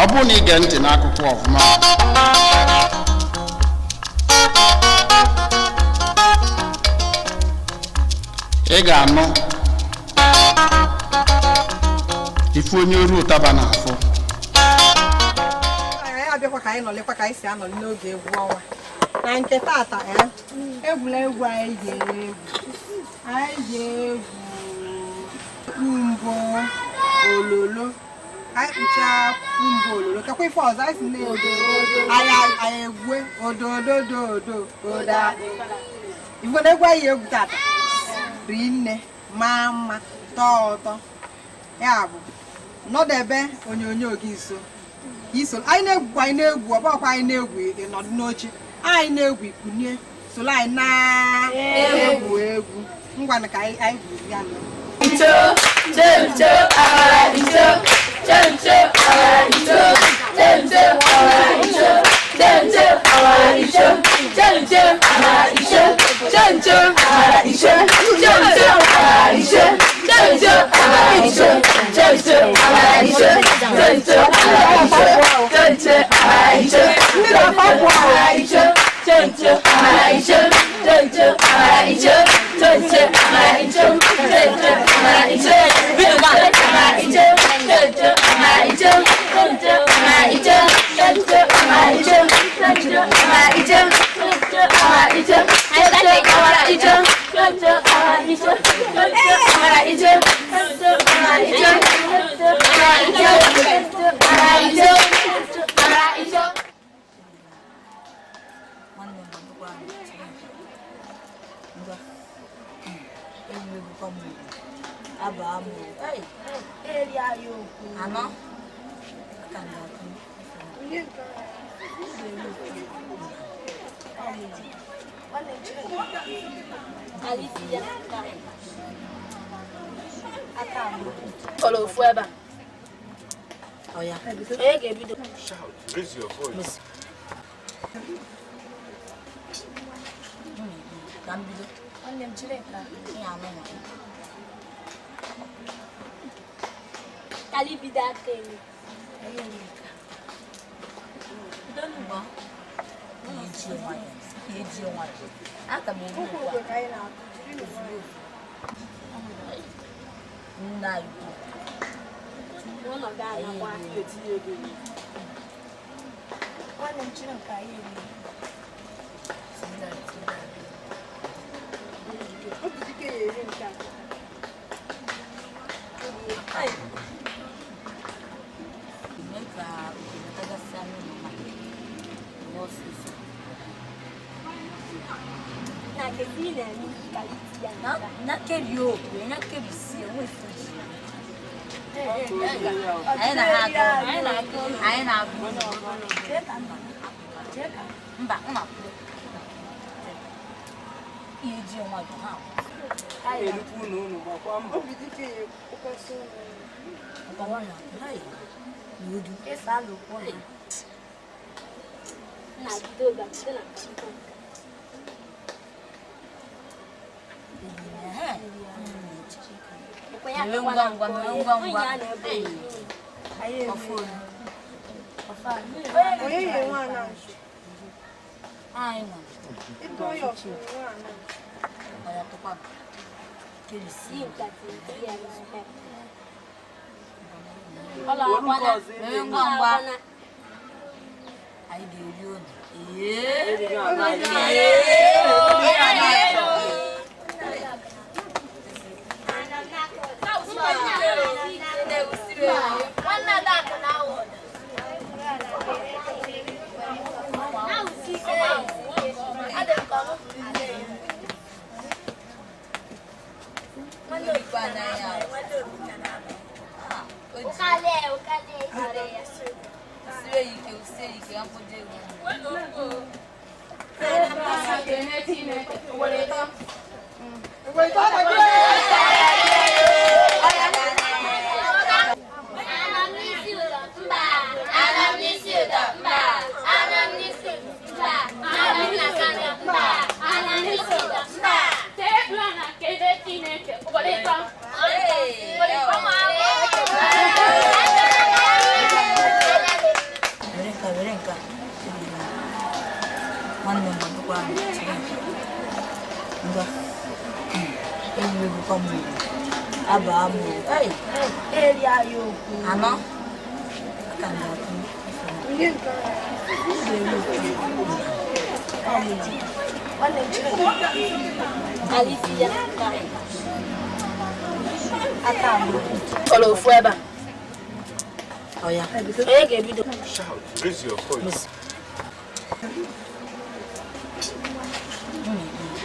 ọ bụ na ige ntị n'akụkọ ọfụma ị ga-anụ ife onye oru ụtaba n'afọ anyị abịakwa ka anyị nọlekwa ka anyị si anọli n'oge egwu ọnwa na nke tata egwuregwu anyị ga-egwu mbọ ololo anyị kpụchaa mbọ ololo kakwa ife ọzọ anyị si na-egwu anyị egwe ododododo oda igwe na-egwu anyị egwu tata rinne maa mma tọọ ụtọ ya bụ nọdebe onyonyo gị nso iso anyị na-egwukwa anyị na-egwu ọbọkwa anyị na-egwu nọdụ n'oche anyị na-egwu ikunye solo anyị na-egwu egwu ngwanụ ka anyị gwuru ya nọ Icho, chencho, ara icho, chencho, ara icho, chencho, ara icho, chencho, ara icho, chencho, ara icho, chencho, ara icho, chencho, ara icho, chencho, ara icho, chencho, ara icho, chencho, ara icho, chencho, ara icho, chencho, ara icho, chencho, ara icho, chencho, ara icho, chencho, ara icho, Abamu. Hey, area yo. Ano? Alicia. Follow forever. Oh yeah. Hey, give it. Shout. Raise your voice. Can be. On them children. Yeah, no. Kali bidate ni. Don't know. Yeji one. Aka mo ko kwa. Na you. Wono ga na kwa eti ego ni. Wana nchino ka yi ni. Obudike yere nka. Ai. Na kebi o, na kebi si, o ifuji. Ai na hago. Mba, uma. Iji onwa do ha. Ai elupu no makwa mba obidike ye kokoso Ọ̀pọ̀lọpọ̀ láì lòdù. Esa lo kwa. Na doga tena chiko. como abamu ele ayo ano kana Alicia Atamu Olo fueba Oya ege bido Shout, raise your voice.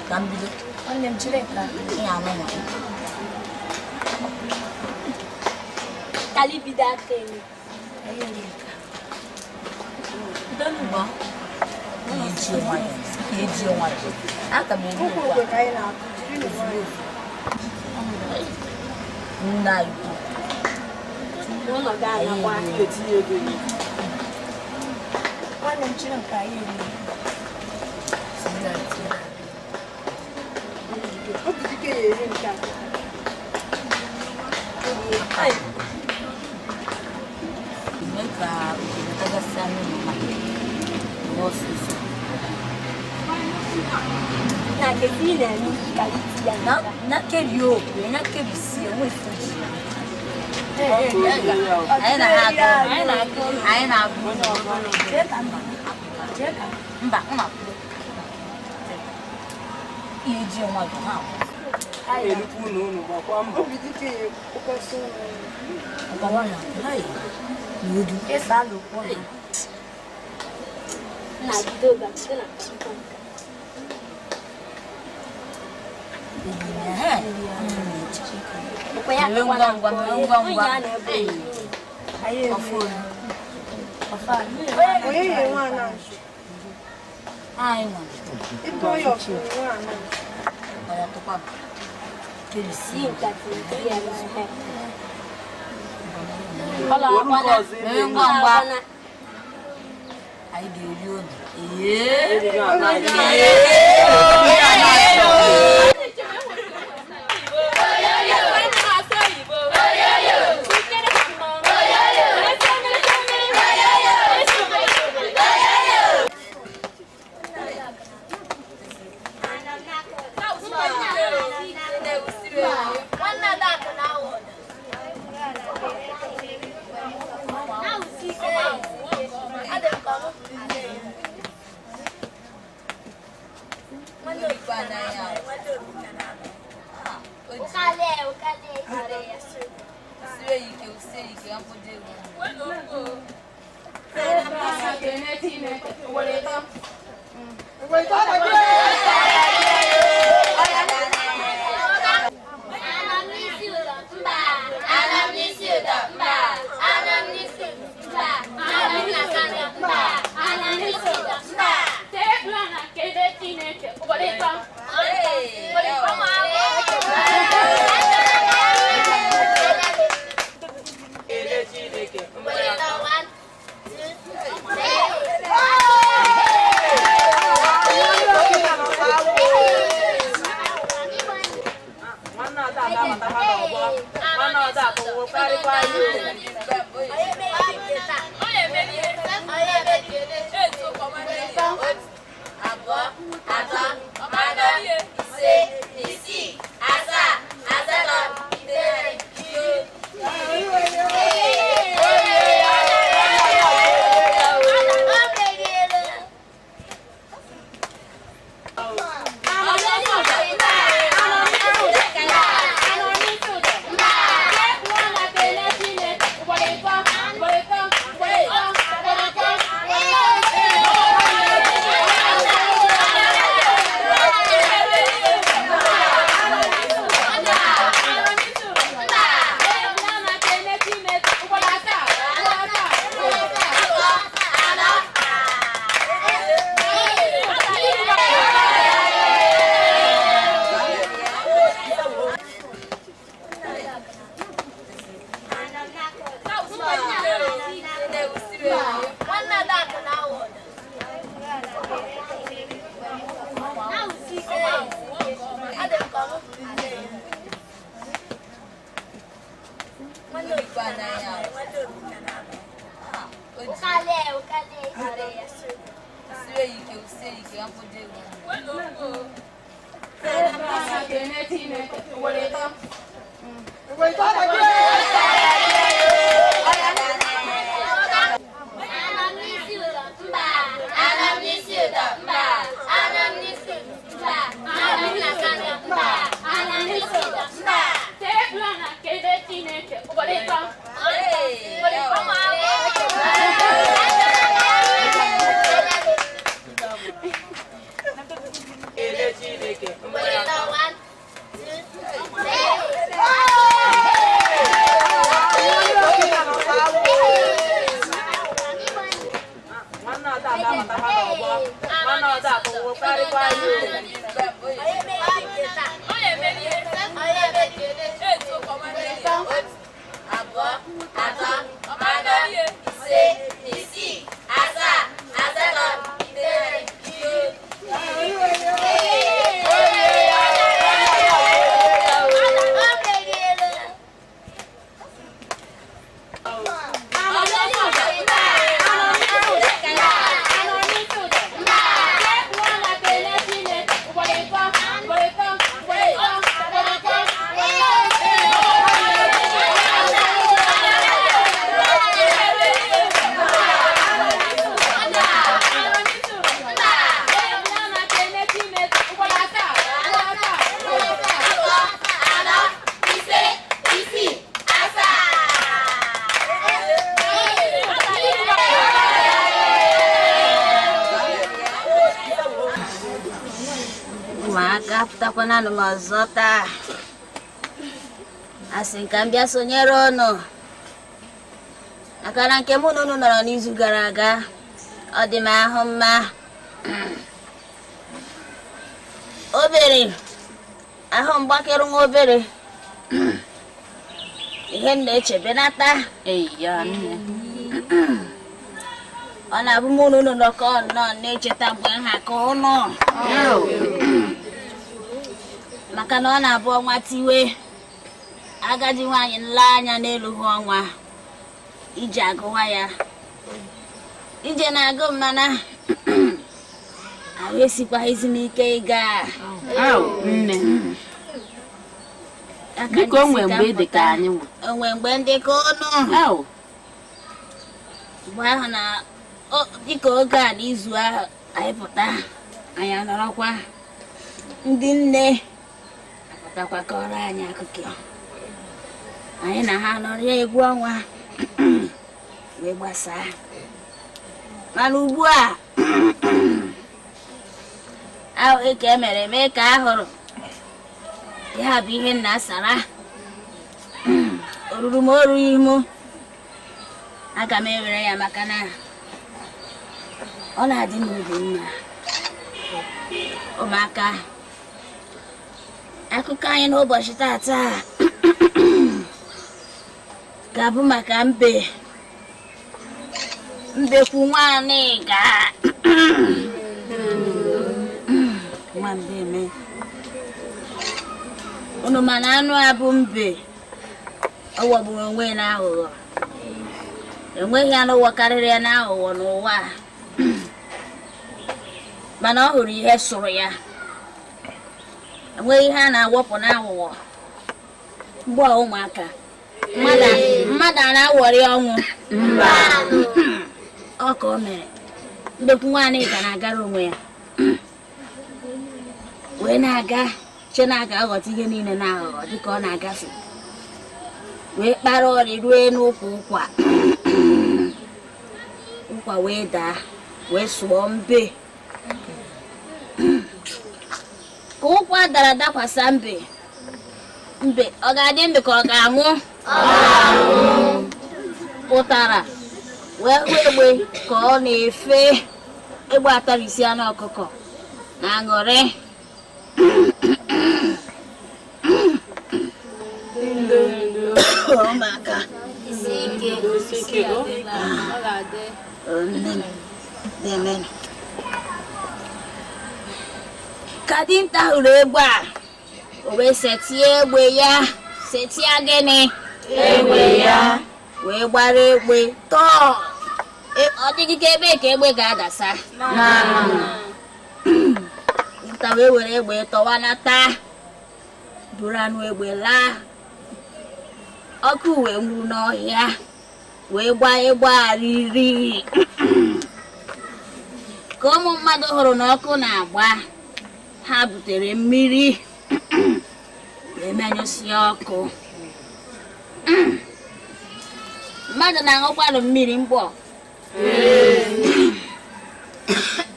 Gambido onem chileka ya mama Kalibida keni. Don't know. Eji o mari. Aka mo ru kwa. Na ibu. Ụlọ ga-anakwa etinye ego ya. Nwanne m chiri nke anyị eri. Obi dike ya eri nke a. Meka utaga sana nosis. Na kefina ni kaliti ya. Na kebio, na kebisi, mo ifuji. Mba, uma. Iji onwa go ha. Obi dike ya okwaso. Ọgọwana, hai. Nudu. Esa lo kwa. Na gidoga, tena chipo. Okwaya ngwa. Aye ofuru. Oye ye nwana. Ai nwa. Ito yo nwana. Aya to pa. Kelisi. Ya na. Ola akwana. Ngwa. Ai de ri onu. Apụtakwana m ọzọ taa asị ka m bịa sonyere unu maka na nke mụ na unu nọrọ n'izu gara aga ọ dị m ahụ mma obere ahụ mgbakere nwa obere ihe m na-echebe nata ọ na-abụ mụ na unu nọkọ nnọọ na-echeta mgbe nha ka ụnụ maka na ọ na-abụ ọnwa tiwe agadi nwaanyị nla anya n'elu ọnwa ije agụwa ya ije na-agụ mmana ahụ esikwaghịzi m ike ịga nne biko onwe mgbe dị ka anyị onwe mgbe ndị ka ọnụ mgbe ahụ na dịka oge a n'izu ahụ anyị pụta anyị anọrọkwa ndị nne apụtakwa kọrọ anyị akụkọ anyị na ha nọrọ egwu ọnwa wee gbasaa mana ugbu a ahụ ka emere mee ka a hụrụ ya bụ ihe nna sara oruru m orughị m aga m ewere ya maka na ọ na-adị n'obi mma ụmụaka akụkọ anyị n'ụbọchị tata ga-abụ maka mbekwu nwaanyị ga nwambe eme unu mana anụ abụ mbe ọ ghọgburu onwe na aghụghọ enweghị anụ karịrị ya na aghụghọ n'ụwa mana ọ hụrụ ihe sụrụ ya enweghị ihe a na-awọpụ na aghụghọ mgbe ụmụaka mmadụ a na-awọrị ọnwụ ọ ka o mere mbekwu nwaanyị ga na-agara onwe ya wee na-aga che na-aga aghọta ihe niile na aghụghọ dịka ọ na-agafe wee kpara ọrị rue n'ụkwụ ụkwa wee daa wee sụọ mbe ka ụkwa dara dakwasa mbe ọ ga-adị mbe ka ọ ga-anwụ pụtara wee hụ egbe ka ọ na-efe egbe atarisi anụ ọkụkọ na aṅụrị ụmụaka ka dinta hụrụ egbe a o wee setie egbe ya setie gịnị egbe ya wee gbara egbe tọọ ọ dịghị ka ebe ka egbe ga-adasa nwata wee were egbe tọwanata buru anụ egbe laa ọkụ wee nwuru n'ọhịa wee gbaa egbe arịrị ka ụmụ mmadụ hụrụ na ọkụ na-agba ha butere mmiri wee menyụsịa ọkụ mmadụ na-aṅụkwanụ mmiri mgbọ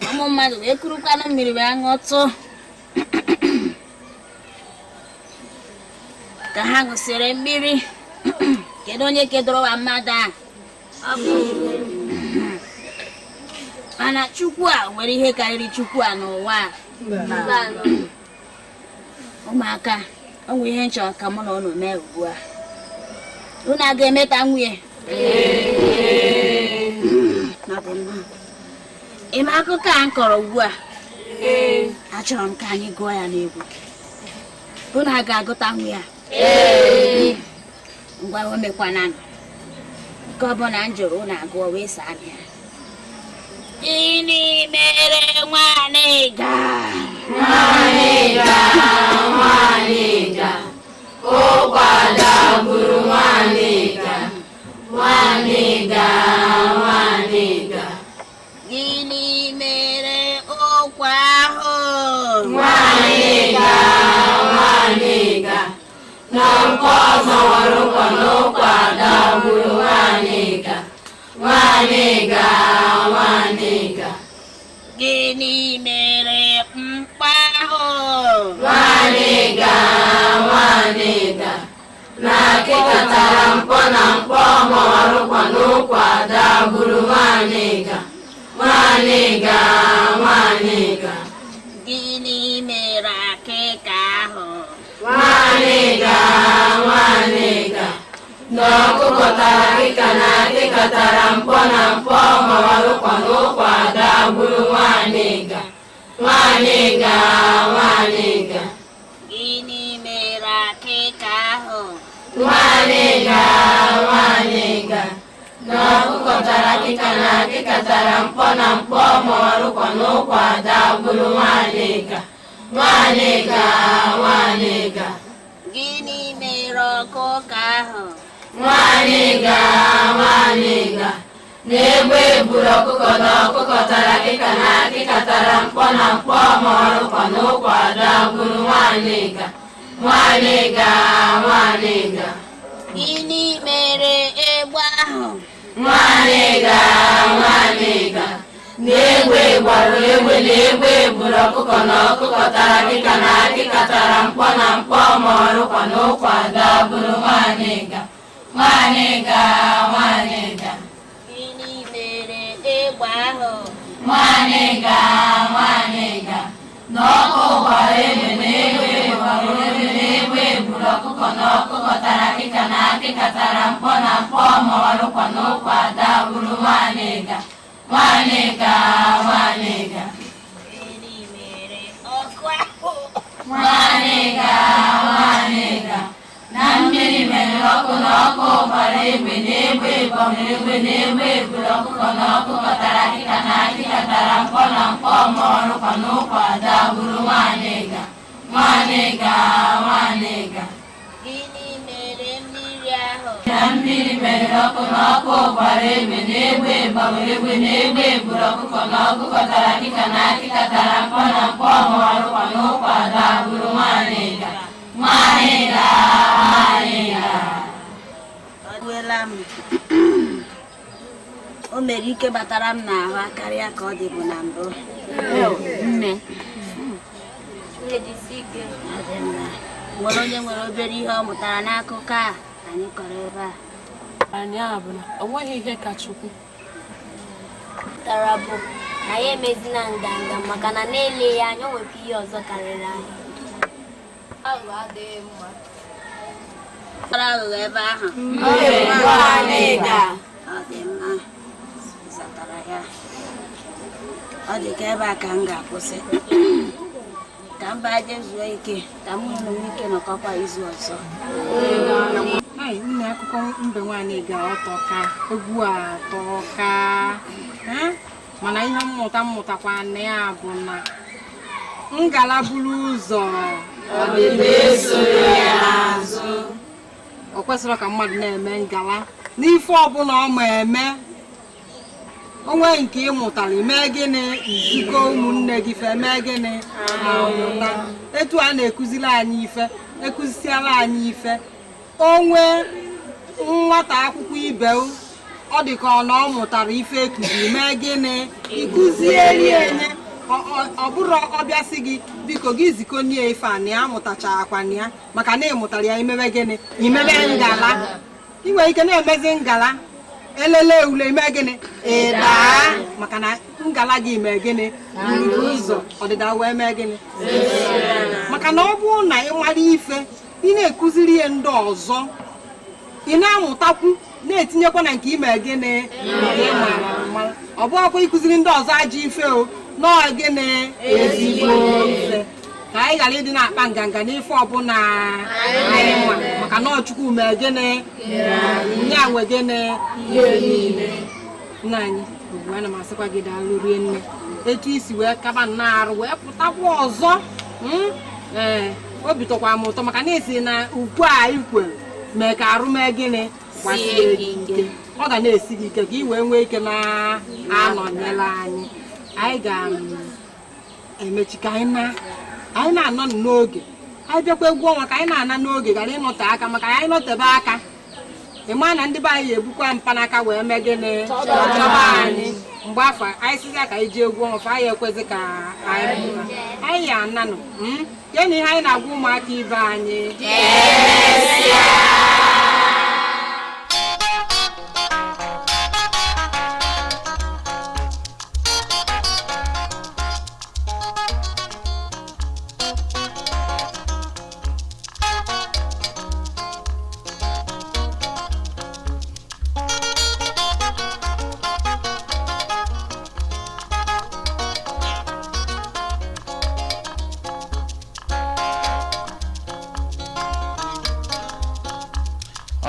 ụmụ mmadụ wee kurukwanụ mmiri wee ṅụtụ ka ha ṅụsịrị mmiri kedu onye kedorowa mmadụ a mana Chukwu a nwere ihe karịrị Chukwu a n'ụwa ụmụaka ọ nwere ihe nchọ ka mụ na unu mee ugbu a unu a ga-emeta nwunye ime akụkọ a m kọrọ ugbu a achọrọ m ka anyị gụọ ya n'egwu unu a ga-agụta nwunye a ngwa o mekwananụ nke ọbụla m jụrụ unu agụọ wee saa ya gịnị mere nwanịga ụkwada gburu nwanịga gịnị mere ụkwa ahụ nwanịga na nke ọzọ nwere ụkwa n'ụkwada gburu nwanịga gịnị mere mkpa ahụ nwanịga na akịkọtara mkpọ na mkpọ ma ọrụkwa n'ụkwada gburu nwanịga gịnị mere akịka ahụ nwanịga na ọkụkọ tara akịka na akịkọtara mkpọ na mkpọ ma ọrụkwa n'ụkwada gburu nwanịga gịnị mere akịka ahụ nwanịga na ọkụkọ tara akịka na akịkọtara mkpọ na mkpọ ma ọrụkwa n'ụkwada gburu nwanịga gịnị mere ọkụkọ ahụ nwanịga na-egbe egburu ọkụkọ na ọkụkọ tara akịka na akịkọtara mkpọ na mkpọ ma ọrụkwa n'ụkwada gburu nwanịga gịnị mere egbe ahụ nwanịga na-egbe gbara egbe na egbe egburu ọkụkọ na ọkụkọ tara akịka na akịkọtara mkpọ na mkpọ ma ọrụkwa n'ụkwada gburu nwanịga gịnị mere egbe ahụ nwanịga na ọkụ gbara egbe na egbe gbara egbe na egbe egburu ọkụkọ na ọkụkọ tara akịka na akịkọtara mkpọ na mkpọ ma ọrụkwa n'ụkwada gburu nwanịga gịnị mere ọkụ ahụ nwanịga na mmiri mere ọkụ na ọkụ gbara egbe na egbe gbara egbe na egbe egburu ọkụkọ na ọkụkọ tara akịka na akịkọtara mkpọ na mkpọ ma ọrụkwa n'ụkwada gburu nwanịga gịnị mere mmiri ahụ na mmiri mere ọkụ na ọkụ gbara egbe na egbe gbara egbe na egbe egburu ọkụkọ na ọkụkọ tara akịka na akịkọtara mkpọ na mkpọ ma ọrụkwa n'ụkwada gburu nwanịga ọgụela m o mere ike batara m n'ahụ karịa ka ọ dịbụ na mbụ nne nwere onye nwere obere ihe ọ mụtara n'akụkọ a anyị kọrọ ebe a anyị abụ na o nweghị ihe ka Chukwu tara bụ na ya emezina nganga maka na na-eleghị anya o nwekwa ihe ọzọ karịrị anyị. Aghụghọ adịghị mma. Kpara aghụghọ ebe ahụ ọ dị mma zatara ya ọ dị ka ebe a ka m ga-akwụsị ka m baa jee zuo ike ka m nwee ike nọkọkwa izu ọzọ. Nne akụkọ mbe nwaanyị ga-ọtọka egwu a atọka mana ihe mmụtakwa na ya bụ na ngala buru ụzọ o kwesịrị ka mmadụ na-eme ngala n'ife ọbụla ọ ma eme. Onwe nke ịmụtara ime gịnị izikọ ụmụnne gị fe mee gịnị amụta. Etu a na-ekuziri anyị ife ekuzisiala anyị ife. Onwe nwata akwụkwọ ibe ọ dị ka ọ na ọ mụtara ife ekuziri mee gịnị ikuzieri enye. Ọ bụrụ ọbịasị gị biko gị zikonye ife a na ya mụtachakwa na ya maka na ịmụtara ya imebe gịnị imebe ngala. Ị nwere ike na-emezi ngala elele ule ime gịnị ịdaa maka na ngala gị ime gịnị buru ụzọ ọdịda wee mee gịnị maka na ọ bụrụ na ị mara ife ị na-ekuziri ihe ndị ọzọ ị na-amụtakwu na-etinyekwa na nke ime gịnị ọ bụ ọkwa ịkụziri ndị ọzọ ajọ ife o nọọ gịnị ezigbo ife ka anyị ghara ịdị na-akpa nganga n'ife ọbụla anyị ma maka na Chukwu mee gịnị nye nwe gịnị nna anyị ugbu ana m asịkwa gị daalụ rie nne etu isi wee kaba na-arụ wee pụtakwa ọzọ. Obi tọkwa m ụtọ maka na esi na ukwu a ikwere mee ka arụ mee gịnị gbasiri gị ike. Ọ ga na-esi gị ike ka ị wee nwee ike na-anọnyere anyị. Anyị ga-emechi ka anyị na-anọ n'oge anyị bịakwa egwu ọnwa ka anyị na-ana n'oge ghara ịnọte aka maka anyị nọtebe aka ịma na ndị be anyị ebukwa mpanaka wee mee gịnị chọba anyị mgbe afọ anyị sizi ka anyị ji egwu ọnwa fa anyị ekwezi ka anyị ya ananụ ya na ihe anyị na-agwa ụmụaka ibe anyị.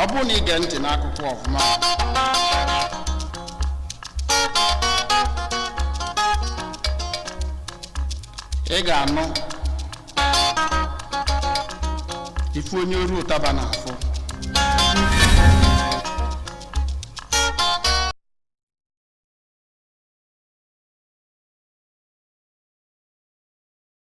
Ọ bụrụ na ige ntị n'akụkọ ọfụma ị ga-anụ ife onye oru ụtaba na-afụ